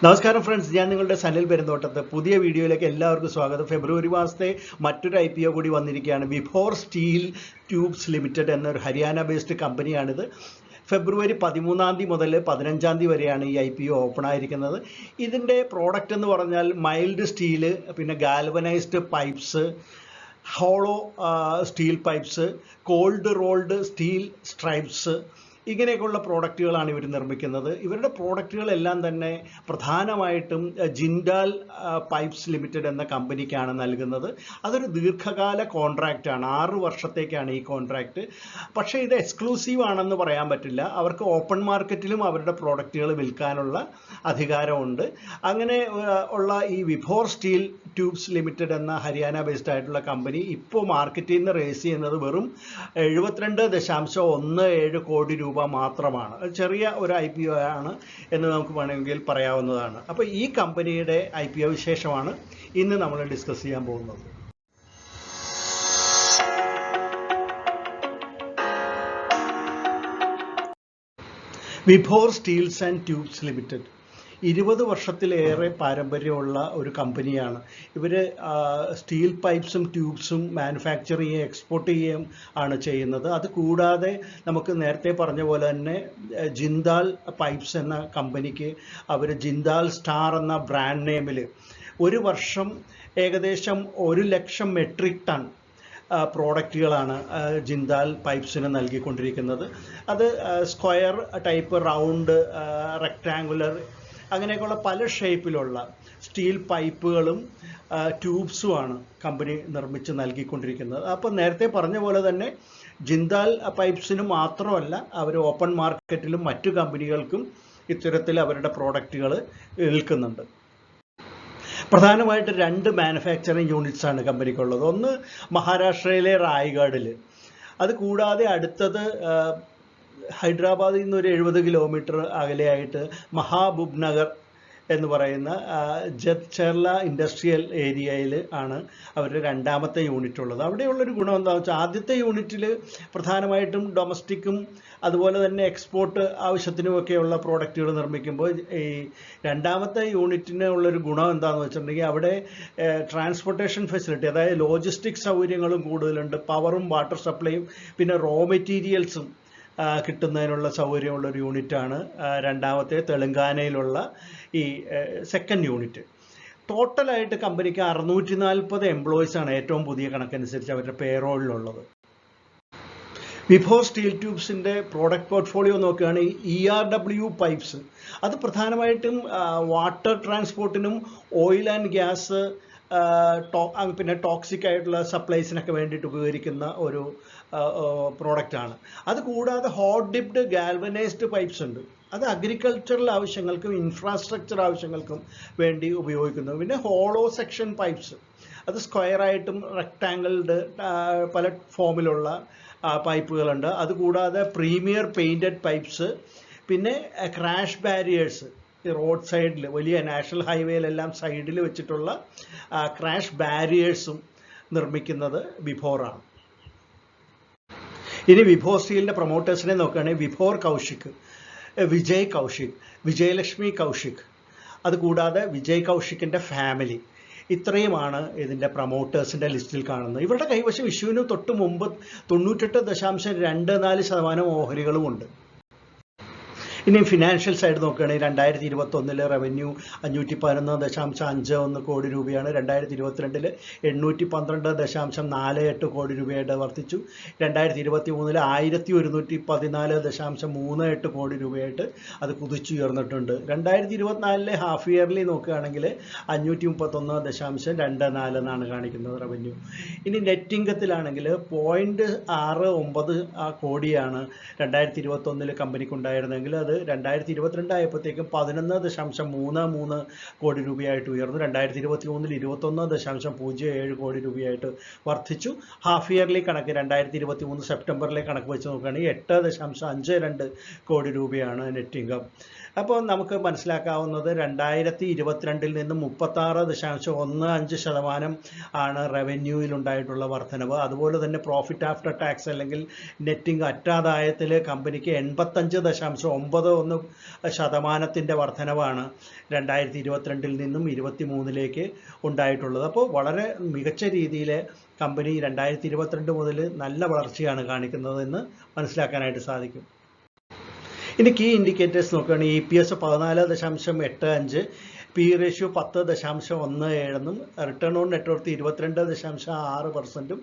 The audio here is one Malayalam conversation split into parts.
നമസ്കാരം ഫ്രണ്ട്സ്, ഞാൻ നിങ്ങളുടെ സനിൽ പെരുന്തോട്ടത്ത്. പുതിയ വീഡിയോയിലേക്ക് എല്ലാവർക്കും സ്വാഗതം. ഫെബ്രുവരി മാസത്തെ മറ്റൊരു IPO കൂടി വന്നിരിക്കുകയാണ്. വിഭോർ സ്റ്റീൽ ട്യൂബ്സ് ലിമിറ്റഡ് എന്നൊരു ഹരിയാന ബേസ്ഡ് കമ്പനിയാണിത്. ഫെബ്രുവരി 13 മുതൽ 15 വരെയാണ് ഈ IPO ഓപ്പൺ ആയിരിക്കുന്നത്. ഇതിൻ്റെ പ്രോഡക്റ്റ് എന്ന് പറഞ്ഞാൽ മൈൽഡ് സ്റ്റീല്, പിന്നെ galvanised pipes, hollow steel pipes, cold rolled steel stripes, ഇങ്ങനെയൊക്കെയുള്ള പ്രോഡക്റ്റുകളാണ് ഇവർ നിർമ്മിക്കുന്നത്. ഇവരുടെ പ്രോഡക്റ്റുകളെല്ലാം തന്നെ പ്രധാനമായിട്ടും ജിൻഡാൽ പൈപ്സ് ലിമിറ്റഡ് എന്ന കമ്പനിക്കാണ് നൽകുന്നത്. അതൊരു ദീർഘകാല കോൺട്രാക്റ്റാണ്, 6 വർഷത്തേക്കാണ് ഈ കോൺട്രാക്റ്റ്. പക്ഷേ ഇത് എക്സ്ക്ലൂസീവ് ആണെന്ന് പറയാൻ പറ്റില്ല. അവർക്ക് ഓപ്പൺ മാർക്കറ്റിലും അവരുടെ പ്രോഡക്റ്റുകൾ വിൽക്കാനുള്ള അധികാരമുണ്ട്. അങ്ങനെ ഉള്ള ഈ വിഭോർ സ്റ്റീൽ ട്യൂബ്സ് ലിമിറ്റഡ് എന്ന ഹരിയാന ബേസ്ഡ് ആയിട്ടുള്ള കമ്പനി ഇപ്പോൾ മാർക്കറ്റിൽ നിന്ന് റേസ് ചെയ്യുന്നത് വെറും 72.17 കോടി രൂപ മാത്രമാണ്. ചെറിയ ഒരു IPO ആണ് എന്ന് നമുക്ക് വേണമെങ്കിൽ പറയാവുന്നതാണ്. അപ്പോൾ ഈ കമ്പനിയുടെ IPO വിശേഷമാണ് ഇന്ന് നമ്മൾ ഡിസ്കസ് ചെയ്യാൻ പോകുന്നത്. Vibhor steels and tubes limited 20 വർഷത്തിലേറെ പാരമ്പര്യമുള്ള ഒരു കമ്പനിയാണ്. ഇവർ സ്റ്റീൽ പൈപ്സും ട്യൂബ്സും മാനുഫാക്ചർ ചെയ്യുകയും എക്സ്പോർട്ട് ചെയ്യുകയും ആണ് ചെയ്യുന്നത്. അത് കൂടാതെ നമുക്ക് നേരത്തെ പറഞ്ഞ പോലെ തന്നെ ജിൻഡാൽ പൈപ്സ് എന്ന കമ്പനിക്ക് അവർ ജിൻഡാൽ സ്റ്റാർ എന്ന ബ്രാൻഡ് നെയിമിൽ ഒരു വർഷം ഏകദേശം 1 ലക്ഷം മെട്രിക് ടൺ പ്രോഡക്റ്റുകളാണ് ജിൻഡാൽ പൈപ്സിന് നൽകിക്കൊണ്ടിരിക്കുന്നത്. അത് സ്ക്വയർ ടൈപ്പ്, റൗണ്ട്, റെക്ടാങ്കുലർ, അങ്ങനെയൊക്കെയുള്ള പല ഷേപ്പിലുള്ള സ്റ്റീൽ പൈപ്പുകളും ട്യൂബ്സുമാണ് കമ്പനി നിർമ്മിച്ച് നൽകിക്കൊണ്ടിരിക്കുന്നത്. അപ്പോൾ നേരത്തെ പറഞ്ഞ പോലെ തന്നെ ജിൻഡാൽ പൈപ്സിന് മാത്രമല്ല, അവർ ഓപ്പൺ മാർക്കറ്റിലും മറ്റു കമ്പനികൾക്കും ഇത്തരത്തിൽ അവരുടെ പ്രോഡക്റ്റുകൾ വിൽക്കുന്നുണ്ട്. പ്രധാനമായിട്ട് 2 മാനുഫാക്ചറിങ് യൂണിറ്റ്സ് ആണ് കമ്പനിക്കുള്ളത്. ഒന്ന് മഹാരാഷ്ട്രയിലെ റായ്ഗഡിൽ, അത് കൂടാതെ അടുത്തത് ഹൈദരാബാദിൽ നിന്ന് ഒരു 70 കിലോമീറ്റർ അകലെയായിട്ട് മഹാബൂബ് നഗർ എന്ന് പറയുന്ന ജദ്ചേർല ഇൻഡസ്ട്രിയൽ ഏരിയയിൽ ആണ് അവരുടെ 2ാമത്തെ യൂണിറ്റ് ഉള്ളത്. അവിടെയുള്ളൊരു ഗുണം എന്താണെന്ന് വെച്ചാൽ, ആദ്യത്തെ യൂണിറ്റിൽ പ്രധാനമായിട്ടും ഡൊമസ്റ്റിക്കും അതുപോലെ തന്നെ എക്സ്പോർട്ട് ആവശ്യത്തിനുമൊക്കെയുള്ള പ്രോഡക്റ്റുകൾ നിർമ്മിക്കുമ്പോൾ, ഈ 2ാമത്തെ യൂണിറ്റിന് ഉള്ളൊരു ഗുണം എന്താണെന്ന് വെച്ചിട്ടുണ്ടെങ്കിൽ അവിടെ ട്രാൻസ്പോർട്ടേഷൻ ഫെസിലിറ്റി, അതായത് ലോജിസ്റ്റിക് സൗകര്യങ്ങളും കൂടുതലുണ്ട്. പവറും വാട്ടർ സപ്ലൈയും പിന്നെ റോ മെറ്റീരിയൽസും കിട്ടുന്നതിനുള്ള സൗകര്യമുള്ളൊരു യൂണിറ്റാണ് 2ാമത്തെ തെലങ്കാനയിലുള്ള ഈ സെക്കൻഡ് യൂണിറ്റ്. ടോട്ടലായിട്ട് കമ്പനിക്ക് 640 എംപ്ലോയീസാണ് ഏറ്റവും പുതിയ കണക്കനുസരിച്ച് അവരുടെ പേറോളിലുള്ളത്. വിഭോർ സ്റ്റീൽ ട്യൂബ്സിൻ്റെ പ്രോഡക്റ്റ് പോർട്ട്ഫോളിയോ നോക്കുകയാണെങ്കിൽ ERW പൈപ്സ്, അത് പ്രധാനമായിട്ടും വാട്ടർ ട്രാൻസ്പോർട്ടിനും ഓയിൽ ആൻഡ് ഗ്യാസ്, പിന്നെ ടോക്സിക് ആയിട്ടുള്ള സപ്ലൈസിനൊക്കെ വേണ്ടിയിട്ട് ഉപകരിക്കുന്ന ഒരു പ്രോഡക്റ്റാണ്. അത് കൂടാതെ ഹോട്ട് ഡിപ്ഡ് ഗാൽവനൈസ്ഡ് പൈപ്സ് ഉണ്ട്. അത് അഗ്രികൾച്ചറൽ ആവശ്യങ്ങൾക്കും ഇൻഫ്രാസ്ട്രക്ചർ ആവശ്യങ്ങൾക്കും വേണ്ടി ഉപയോഗിക്കുന്നു. പിന്നെ ഹോളോ സെക്ഷൻ പൈപ്സ്, അത് സ്ക്വയറായിട്ടും റെക്ടാങ്കിൾഡ് പല ഫോമിലുള്ള പൈപ്പുകളുണ്ട്. അതുകൂടാതെ പ്രീമിയർ പെയിൻറ്റഡ് പൈപ്സ്, പിന്നെ ക്രാഷ് ബാരിയേഴ്സ്, ഈ റോഡ് സൈഡിൽ വലിയ നാഷണൽ ഹൈവേയിലെല്ലാം സൈഡിൽ വെച്ചിട്ടുള്ള ക്രാഷ് ബാരിയേഴ്സും നിർമ്മിക്കുന്നത് വിഭോറാണ്. ഇനി വിഭോർ സ്റ്റീലിൻ്റെ പ്രൊമോട്ടേഴ്സിനെ നോക്കുകയാണെങ്കിൽ വിഭോർ കൗശിക്, വിജയ് കൗശിക്, വിജയലക്ഷ്മി കൗശിക്, അതുകൂടാതെ വിജയ് കൗശിക്കിൻ്റെ ഫാമിലി, ഇത്രയുമാണ് ഇതിൻ്റെ പ്രൊമോട്ടേഴ്സിൻ്റെ ലിസ്റ്റിൽ കാണുന്നത്. ഇവരുടെ കൈവശം ഇഷ്യൂവിന് തൊട്ട് മുമ്പ് 98.24% ഓഹരികളും ഉണ്ട്. ഇനി ഫിനാൻഷ്യൽ സൈഡ് നോക്കുകയാണെങ്കിൽ 2021 റവന്യൂ 511.51 കോടി രൂപയാണ്. 2022 812.48 കോടി രൂപയായിട്ട് വർദ്ധിച്ചു. 2023 1114.38 കോടി രൂപയായിട്ട് അത് കുതിച്ചുയർന്നിട്ടുണ്ട്. 2024 ഹാഫ് ഇയർലി നോക്കുകയാണെങ്കിൽ 531.24 എന്നാണ് കാണിക്കുന്നത് റവന്യൂ. ഇനി നെറ്റ് ഇൻകത്തിലാണെങ്കിൽ 0.69 കോടിയാണ് 2021 കമ്പനിക്കുണ്ടായിരുന്നെങ്കിൽ അത് 2022 ആയപ്പോഴത്തേക്കും 11.33 കോടി രൂപയായിട്ട് ഉയർന്നു. 2023 21.07 കോടി രൂപയായിട്ട് വർദ്ധിച്ചു. ഹാഫ് ഇയർലി കണക്ക് 2023 സെപ്റ്റംബറിലെ കണക്ക് വെച്ച് നോക്കുകയാണെങ്കിൽ 8.52 കോടി രൂപയാണ് നെറ്റ് ഇൻകം. അപ്പോൾ നമുക്ക് മനസ്സിലാക്കാവുന്നത് 2022 നിന്നും 36.15% ആണ് റവന്യൂവിൽ ഉണ്ടായിട്ടുള്ള വർധനവ്. അതുപോലെ തന്നെ പ്രോഫിറ്റ് ആഫ്റ്റർ ടാക്സ് അല്ലെങ്കിൽ നെറ്റിംഗ് അറ്റാദായത്തിൽ കമ്പനിക്ക് 85.91% വർധനവാണ് 2022 നിന്നും 2023 ഉണ്ടായിട്ടുള്ളത്. അപ്പോൾ വളരെ മികച്ച രീതിയിൽ കമ്പനി 2022 മുതൽ നല്ല വളർച്ചയാണ് കാണിക്കുന്നതെന്ന് മനസ്സിലാക്കാനായിട്ട് സാധിക്കും. ഇനി കീ ഇൻഡിക്കേറ്റേഴ്സ് നോക്കുകയാണെങ്കിൽ EPS 14.85, P ratio 10.17 return on net worth 22.6%,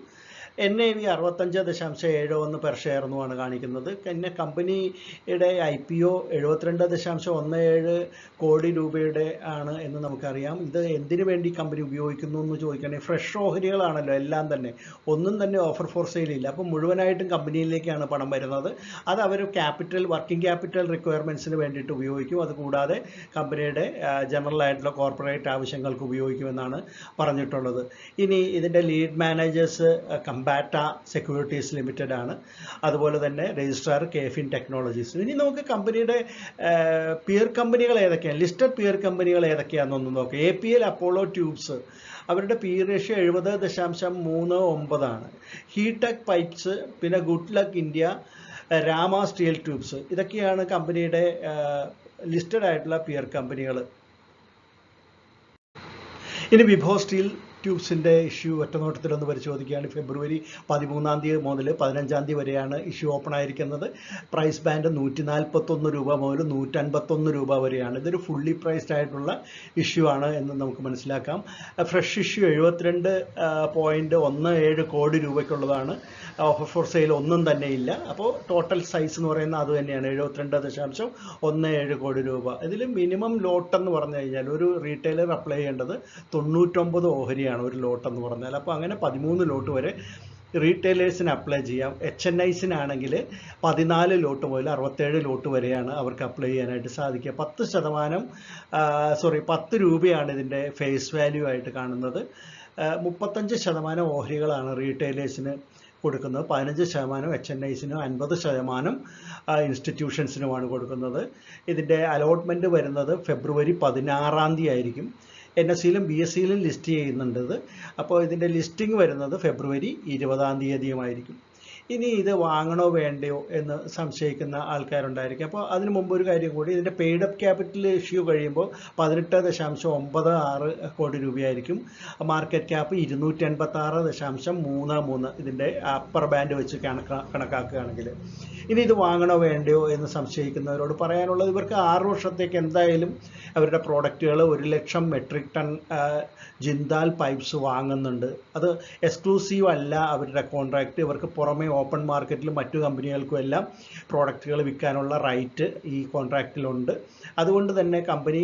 NAV 65.71 per share എന്നുമാണ് കാണിക്കുന്നത്. പിന്നെ കമ്പനിയുടെ IPO 72.17 കോടി രൂപയുടെ ആണ് എന്ന് നമുക്കറിയാം. ഇത് എന്തിനു വേണ്ടി കമ്പനി ഉപയോഗിക്കുന്നു എന്ന് ചോദിക്കുകയാണെങ്കിൽ ഫ്രഷ് ഓഹരികളാണല്ലോ എല്ലാം തന്നെ, ഒന്നും തന്നെ ഓഫർ ഫോർ സെയിൽ ഇല്ല. അപ്പം മുഴുവനായിട്ടും കമ്പനിയിലേക്കാണ് പണം വരുന്നത്. അത് അവർ വർക്കിംഗ് ക്യാപിറ്റൽ റിക്വയർമെൻറ്റ്സിന് വേണ്ടിയിട്ട് ഉപയോഗിക്കും. അതുകൂടാതെ കമ്പനിയുടെ ജനറൽ ആയിട്ടുള്ള കോർപ്പറേറ്റ് ആവശ്യങ്ങൾക്ക് ഉപയോഗിക്കുമെന്നാണ് പറഞ്ഞിട്ടുള്ളത്. ഇനി ഇതിൻ്റെ lead managers batta securities limited ആണ്. അതുപോലെ തന്നെ രജിസ്ട്രാർ KFin ടെക്നോളജീസ്. ഇനി നമുക്ക് കമ്പനിയുടെ പിയർ കമ്പനികൾ ഏതൊക്കെയാണ്, ലിസ്റ്റഡ് പിയർ കമ്പനികൾ ഏതൊക്കെയാണെന്നൊന്ന് നോക്കാം. APL അപ്പോളോ ട്യൂബ്സ്, അവരുടെ പി റേഷ്യോ 70.39 ആണ്. ഹീടെക് പൈപ്സ്, പിന്നെ good luck India, Rama steel tubes, ഇതൊക്കെയാണ് കമ്പനിയുടെ ലിസ്റ്റഡ് ആയിട്ടുള്ള പിയർ കമ്പനികൾ. ഇനി വിഭോ സ്റ്റീൽ ട്യൂബ്സിൻ്റെ ഇഷ്യൂ ഒറ്റനോട്ടത്തിലൊന്ന് പരിശോധിക്കുകയാണ്. ഫെബ്രുവരി 13 മുതൽ 15 വരെയാണ് ഇഷ്യൂ ഓപ്പൺ ആയിരിക്കുന്നത്. പ്രൈസ് ബാൻഡ് 141 രൂപ മുതൽ 151 രൂപ വരെയാണ്. ഇതൊരു ഫുള്ളി പ്രൈസ്ഡ് ആയിട്ടുള്ള ഇഷ്യൂ ആണ് എന്ന് നമുക്ക് മനസ്സിലാക്കാം. ഫ്രഷ് ഇഷ്യൂ 72.17 കോടി രൂപയ്ക്കുള്ളതാണ്. ഓഫർ ഫോർ സെയിൽ ഒന്നും തന്നെ ഇല്ല. അപ്പോൾ ടോട്ടൽ സൈസ് എന്ന് പറയുന്നത് അത് തന്നെയാണ്, 72.17 കോടി രൂപ. ഇതിൽ മിനിമം ലോട്ട് എന്ന് പറഞ്ഞു കഴിഞ്ഞാൽ ഒരു റീറ്റെയിലർ അപ്ലൈ ചെയ്യേണ്ടത് 99 ഓഹരിയാണ് ഒരു ലോട്ട് എന്ന് പറഞ്ഞാൽ. അപ്പോൾ അങ്ങനെ 13 ലോട്ട് വരെ റീറ്റെയിലേഴ്സിന് അപ്ലൈ ചെയ്യാം. HNIസിനാണെങ്കിൽ 14 ലോട്ട് മുതൽ 67 ലോട്ട് വരെയാണ് അവർക്ക് അപ്ലൈ ചെയ്യാനായിട്ട് സാധിക്കുക. 10 രൂപയാണ് ഇതിൻ്റെ ഫേസ് വാല്യൂ ആയിട്ട് കാണുന്നത്. 35% ഓഹരികളാണ് റീറ്റെയിലേഴ്സിന് കൊടുക്കുന്നത്, 15% HNIസിനും 50% ഇൻസ്റ്റിറ്റ്യൂഷൻസിനുമാണ് കൊടുക്കുന്നത്. ഇതിൻ്റെ അലോട്ട്മെൻറ്റ് വരുന്നത് ഫെബ്രുവരി 16 ആയിരിക്കും. NSEയിലും BSEയിലും ലിസ്റ്റ് ചെയ്യുന്നുണ്ട്. അപ്പോൾ ഇതിൻ്റെ ലിസ്റ്റിംഗ് വരുന്നത് ഫെബ്രുവരി 20 ഇനി ഇത് വാങ്ങണോ വേണ്ടയോ എന്ന് സംശയിക്കുന്ന ആൾക്കാരുണ്ടായിരിക്കും. അപ്പോൾ അതിന് മുമ്പ് ഒരു കാര്യം കൂടി, ഇതിൻ്റെ പെയ്ഡ് അപ്പ് ക്യാപിറ്റൽ ഇഷ്യൂ കഴിയുമ്പോൾ 18.96 കോടി രൂപയായിരിക്കും. മാർക്കറ്റ് ക്യാപ്പ് 286.33 ഇതിൻ്റെ അപ്പർ ബാൻഡ് വെച്ച് കണക്കാക്കുകയാണെങ്കിൽ. ഇനി ഇത് വാങ്ങണോ വേണ്ടയോ എന്ന് സംശയിക്കുന്നവരോട് പറയാനുള്ളത്, ഇവർക്ക് 6 വർഷത്തേക്ക് എന്തായാലും അവരുടെ പ്രോഡക്റ്റുകൾ 1,00,000 മെട്രിക് ടൺ ജിന്താൽ പൈപ്സ് വാങ്ങുന്നുണ്ട്. അത് എക്സ്ക്ലൂസീവ് അല്ല അവരുടെ കോൺട്രാക്റ്റ്. ഇവർക്ക് പുറമെ ഓപ്പൺ മാർക്കറ്റിലും മറ്റു കമ്പനികൾക്കും എല്ലാം പ്രോഡക്റ്റുകൾ വിൽക്കാനുള്ള റൈറ്റ് ഈ കോൺട്രാക്റ്റിലുണ്ട്. അതുകൊണ്ട് തന്നെ കമ്പനി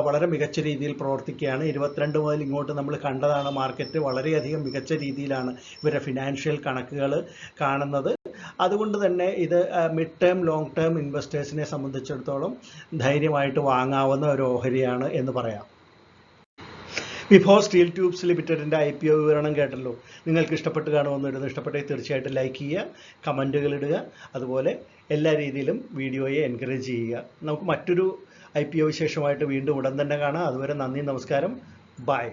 വളരെ മികച്ച രീതിയിൽ പ്രവർത്തിക്കുകയാണ്. 22 മുതൽ ഇങ്ങോട്ട് നമ്മൾ കണ്ടതാണ്, മാർക്കറ്റ് വളരെയധികം മികച്ച രീതിയിലാണ് ഇവരുടെ ഫിനാൻഷ്യൽ കണക്കുകൾ കാണുന്നത്. അതുകൊണ്ട് തന്നെ ഇത് മിഡ് ടേം ലോങ് ടേം ഇൻവെസ്റ്റേഴ്സിനെ സംബന്ധിച്ചിടത്തോളം ധൈര്യമായിട്ട് വാങ്ങാവുന്ന ഒരു ഓഹരിയാണ് എന്ന് പറയാം. വിഭോ സ്റ്റീൽ ട്യൂബ്സ് ലിമിറ്റഡിൻ്റെ IPO വിവരണം കേട്ടല്ലോ. നിങ്ങൾക്ക് ഇഷ്ടപ്പെട്ട് കാണുമെന്ന് ഇടുന്നു. ഇഷ്ടപ്പെട്ടെങ്കിൽ തീർച്ചയായിട്ടും ലൈക്ക് ചെയ്യുക, കമൻറ്റുകൾ ഇടുക. അതുപോലെ എല്ലാ രീതിയിലും വീഡിയോയെ എൻകറേജ് ചെയ്യുക. നമുക്ക് മറ്റൊരു IPO വിശേഷമായിട്ട് വീണ്ടും ഉടൻ തന്നെ കാണാം. അതുവരെ നന്ദി, നമസ്കാരം, ബൈ.